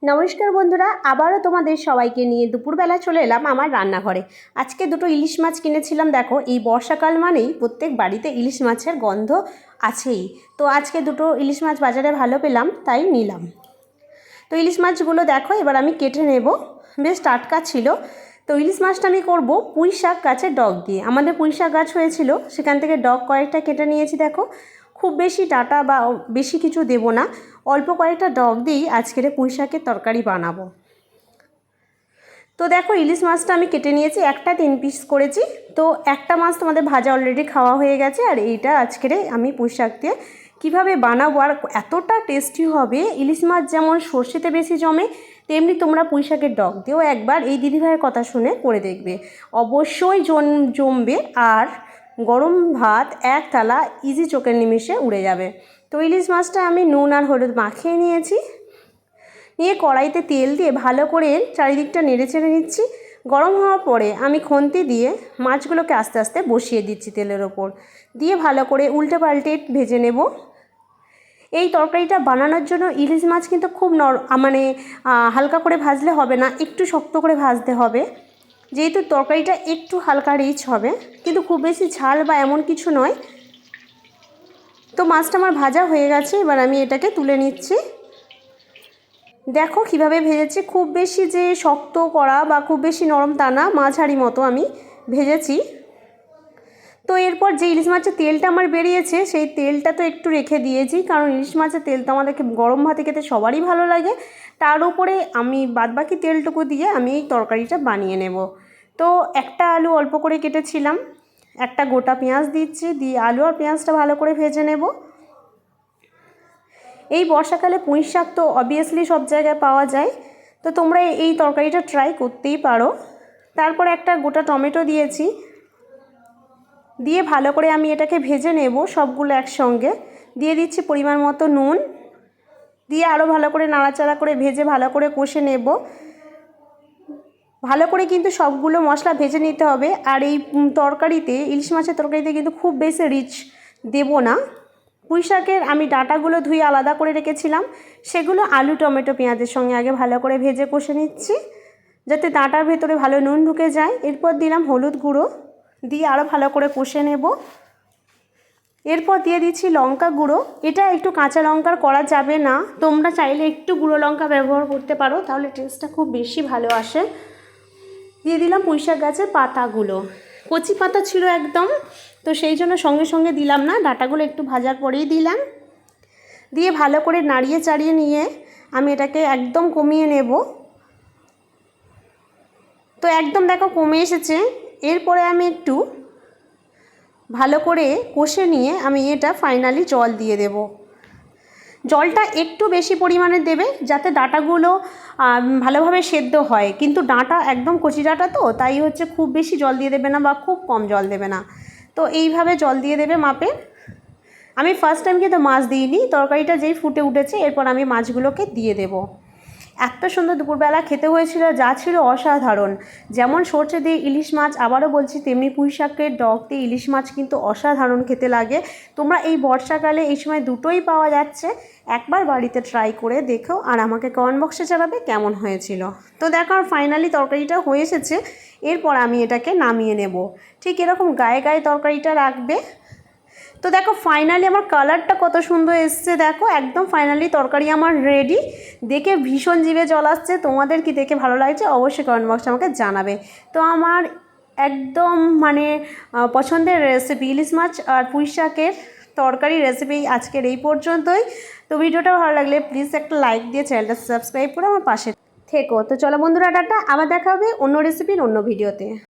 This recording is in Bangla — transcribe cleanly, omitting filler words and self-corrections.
নমস্কার বন্ধুরা, আবারও তোমাদের সবাইকে নিয়ে দুপুরবেলা চলে এলাম আমার রান্নাঘরে। আজকে দুটো ইলিশ মাছ কিনেছিলাম। দেখো, এই বর্ষাকাল মানেই প্রত্যেক বাড়িতে ইলিশ মাছের গন্ধ আছেই। তো আজকে দুটো ইলিশ মাছ বাজারে ভালো পেলাম, তাই নিলাম। তো ইলিশ মাছগুলো দেখো এবার আমি কেটে নেব। বেশ টাটকা ছিল। তো ইলিশ মাছটা আমি করব পুঁই শাক গাছের ডগ দিয়ে। আমাদের পুঁই শাক গাছ হয়েছিল, সেখান থেকে ডগ কয়েকটা কেটে নিয়েছি। দেখো, খুব বেশি ডাঁটা বা বেশি কিছু দেব না, অল্প কয়েকটা ডগ দিয়েই আজকের পুঁই শাকের তরকারি বানাবো। তো দেখো, ইলিশ মাছটা আমি কেটে নিয়েছি, একটা 3 পিস করেছি। তো একটা মাছ তোমাদের ভাজা অলরেডি খাওয়া হয়ে গেছে, আর এইটা আজকের আমি পুঁই শাক দিয়ে কীভাবে বানাবো, আর এতটা টেস্টি হবে। ইলিশ মাছ যেমন সর্ষেতে বেশি জমে, তেমনি তোমরা পুঁই শাকের ডগ দিয়েও একবার এই দিদিভাইয়ের কথা শুনে করে দেখবে, অবশ্যই জমবে। আর গরম ভাত এক থালা ইজি চোখের নিমেষে উড়ে যাবে। তো ইলিশ মাছটা আমি নুন আর হলুদ মাখিয়ে নিয়েছি। নিয়ে কড়াইতে তেল দিয়ে ভালো করে চারিদিকটা নেড়ে চেড়ে নিচ্ছি। গরম হওয়ার পরে আমি খুন্তি দিয়ে মাছগুলোকে আস্তে আস্তে বসিয়ে দিচ্ছি তেলের ওপর, দিয়ে ভালো করে উল্টে পাল্টে ভেজে নেব। এই তরকারিটা বানানোর জন্য ইলিশ মাছ কিন্তু খুব হালকা করে ভাজলে হবে না, একটু শক্ত করে ভাজতে হবে। যেহেতু তরকারিটা একটু হালকা রিচ হবে, কিন্তু খুব বেশি ঝাল বা এমন কিছু নয়। তো মাছটা আমার ভাজা হয়ে গেছে, এবার আমি এটাকে তুলে নিচ্ছি। দেখো কীভাবে ভেজেছি, খুব বেশি যে শক্ত করা বা খুব বেশি নরম তা না, মাঝারি মতো আমি ভেজেছি। তো এরপর যে ইলিশ মাছের তেলটা আমার বেরিয়েছে, সেই তেলটা তো একটু রেখে দিয়েছি, কারণ ইলিশ মাছের তেল তো আমাদেরকে গরম ভাতে খেতে সবারই ভালো লাগে। তার উপরে আমি বাদবাকি তেলটুকু দিয়ে আমি এই তরকারিটা বানিয়ে নেব। তো একটা আলু অল্প করে কেটেছিলাম, একটা গোটা পেঁয়াজ দিচ্ছি, দিয়ে আলু আর পেঁয়াজটা ভালো করে ভেজে নেব। এই বর্ষাকালে পুঁই শাক তো অবভিয়াসলি সব জায়গায় পাওয়া যায়, তো তোমরা এই তরকারিটা ট্রাই করতেই পারো। তারপর একটা গোটা টমেটো দিয়েছি, দিয়ে ভালো করে আমি এটাকে ভেজে নেব সবগুলো একসঙ্গে। দিয়ে দিচ্ছি পরিমাণ মতো নুন, দিয়ে আরও ভালো করে নাড়াচাড়া করে ভেজে ভালো করে কষে নেব। ভালো করে কিন্তু সবগুলো মশলা ভেজে নিতে হবে। আর এই তরকারিতে, ইলিশ মাছের তরকারিতে কিন্তু খুব বেশি রিচ দেব না। পুঁই শাকের আমি ডাঁটাগুলো ধুয়ে আলাদা করে রেখেছিলাম, সেগুলো আলু টমেটো পেঁয়াজের সঙ্গে আগে ভালো করে ভেজে কষে নিচ্ছি, যাতে ডাঁটার ভেতরে ভালো নুন ঢুকে যায়। এরপর দিলাম হলুদ গুঁড়ো, দিয়ে আরও ভালো করে কষে নেব। এরপর দিয়ে দিচ্ছি লঙ্কা গুঁড়ো। এটা একটু কাঁচা লঙ্কার করা যাবে না, তোমরা চাইলে একটু গুঁড়ো লঙ্কা ব্যবহার করতে পারো, তাহলে টেস্টটা খুব বেশি ভালো আসে। দিয়ে দিলাম পুঁই শাক গাছের পাতাগুলো, কচি পাতা ছিল একদম, তো সেই জন্য সঙ্গে সঙ্গে দিলাম না, ডাঁটাগুলো একটু ভাজার পরেই দিলাম। দিয়ে ভালো করে নাড়িয়ে চাড়িয়ে নিয়ে আমি এটাকে একদম কমিয়ে নেব। তো একদম দেখো কমে এসেছে। এরপরে আমি একটু ভালো করে কষে নিয়ে আমি এটা ফাইনালি জল দিয়ে দেব। জলটা একটু বেশি পরিমাণে দেবে, যাতে ডাঁটাগুলো ভালোভাবে সেদ্ধ হয়। কিন্তু ডাঁটা একদম কচি ডাঁটা তো, তাই হচ্ছে খুব বেশি জল দিয়ে দেবে না বা খুব কম জল দেবে না। তো এইভাবে জল দিয়ে দেবে মাপে। আমি ফার্স্ট টাইম কিন্তু মাছ দিইনি, তরকারিটা যেই ফুটে উঠেছে এরপর আমি মাছগুলোকে দিয়ে দেব। এত সুন্দর দুপুরবেলা খেতে হয়েছিল, যা ছিল অসাধারণ। যেমন সরষে দিয়ে ইলিশ মাছ, আবারও বলছি, তেমনি পুঁই শাকের ডগ দিয়ে ইলিশ মাছ কিন্তু অসাধারণ খেতে লাগে। তোমরা এই বর্ষাকালে এই সময় দুটোই পাওয়া যাচ্ছে, একবার বাড়িতে ট্রাই করে দেখো, আর আমাকে কমেন্ট বক্সে জানাবে কেমন হয়েছিল। তো দেখো ফাইনালি তরকারিটা হয়ে এসেছে। এরপর আমি এটাকে নামিয়ে নেব। ঠিক এরকম গায়ে গায়ে তরকারিটা রাখবে। তো দেখো ফাইনালি আমার কালারটা কত সুন্দর এসছে, দেখো একদম ফাইনালি তরকারি আমার রেডি। দেখে ভীষণ জিভে জল আসছে। তোমাদের কি দেখে ভালো লাগছে অবশ্যই কমেন্ট বক্সে আমাকে জানাবে। তো আমার একদম পছন্দের রেসিপি ইলিশ মাছ আর পুঁই শাকের তরকারি রেসিপি আজকের এই পর্যন্তই। তো ভিডিওটা ভালো লাগলে প্লিজ একটা লাইক দিয়ে চ্যানেলটা সাবস্ক্রাইব করে আমার পাশে থেকো। তো চলো বন্ধুরা, টাটা, আবার দেখা হবে অন্য রেসিপির অন্য ভিডিওতে।